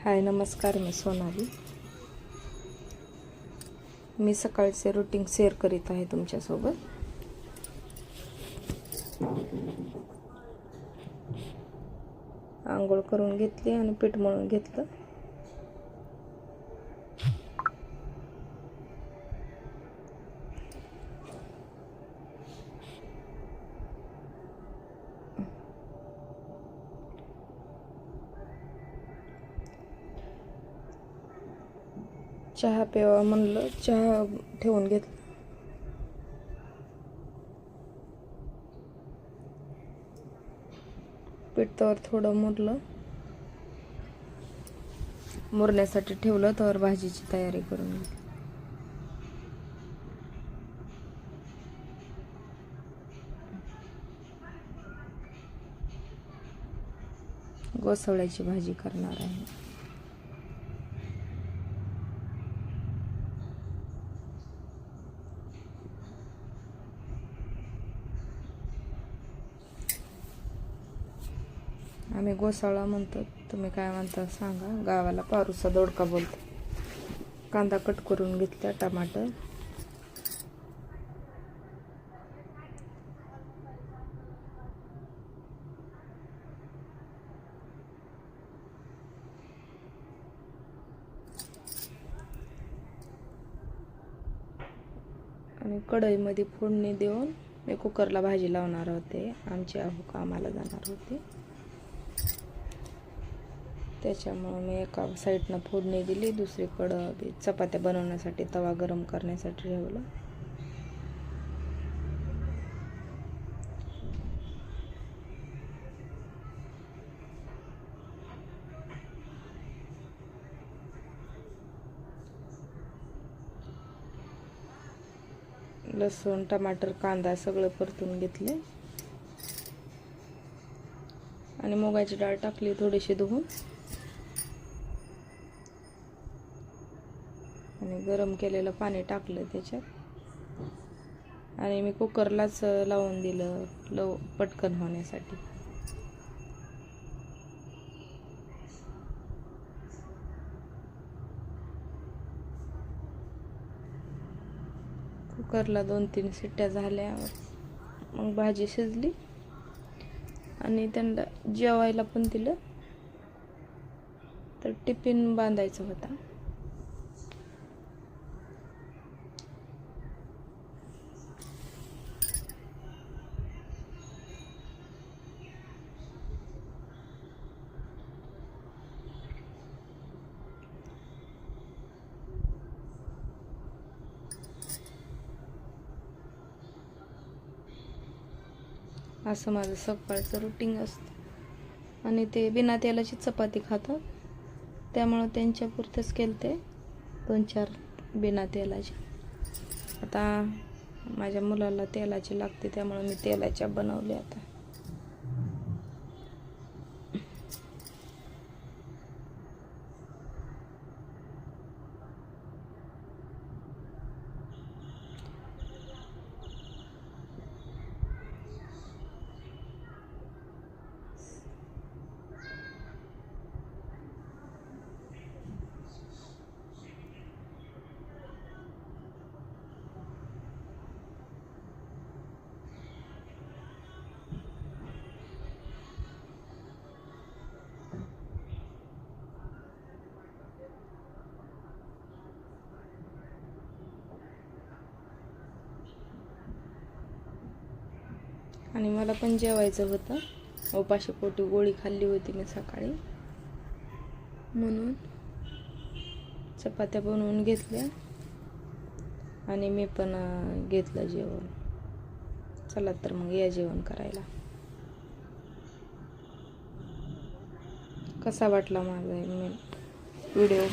हाय नमस्कार, मी सोनाली. मी सकाळचे routine share करीत आहे तुमच्यासोबत. आंघोळ करून घेतली आणि पीठ मळून घेतलं. चहा प्यावा म्हणलं, चहा ठेवून घेतला. पीठ तर थोडं मुरलं, मुरण्यासाठी ठेवलं तर भाजीची तयारी करून घेतली. घोसावळ्याची भाजी करणार आहे. आम्ही घोसाळा म्हणतो, तुम्ही काय म्हणता सांगा. गावाला पारूसा दोडका बोलतो. कांदा कट करून घेतला, टमाटर, आणि कढईमध्ये फोडणी देऊन मी कुकरला भाजी लावणार होते. आमचे आहो कामाला जाणार होते, त्याच्यामुळे मी एका साईडनं फोडणी दिली. दुसरीकडं चपात्या बनवण्यासाठी तवा गरम करण्यासाठी ठेवला. लसूण, टमाटर, कांदा सगळं परतून घेतले आणि मुगाची डाळ टाकली थोडीशी धुवून, आणि गरम केलेलं पाणी टाकलं त्याच्यात, आणि मी कुकरलाच लावून दिलं पटकन होण्यासाठी. कुकरला 2-3 शिट्ट्या झाल्यावर मग भाजी शिजली आणि त्यांना जेवायला पण दिलं. तर टिफिन बांधायचा होता. असं माझं सकाळचं रुटीन असतं. आणि ते बिना तेलाची चपाती खातात, त्यामुळं त्यांच्या पुरतेच केलते 2-4 बिना तेलाचे. आता माझ्या मुलाला तेलाची लागते, त्यामुळे मी तेलाच्या बनवले. आता आणि मला पण जेवायचं होतं. उपाशी पोटी गोळी खाल्ली होती मी सकाळी, म्हणून चपात्या बनवून घेतल्या आणि मी पण घेतलं जेवण. चला तर मग या जेवण करायला. कसा वाटला माझा व्हिडिओ?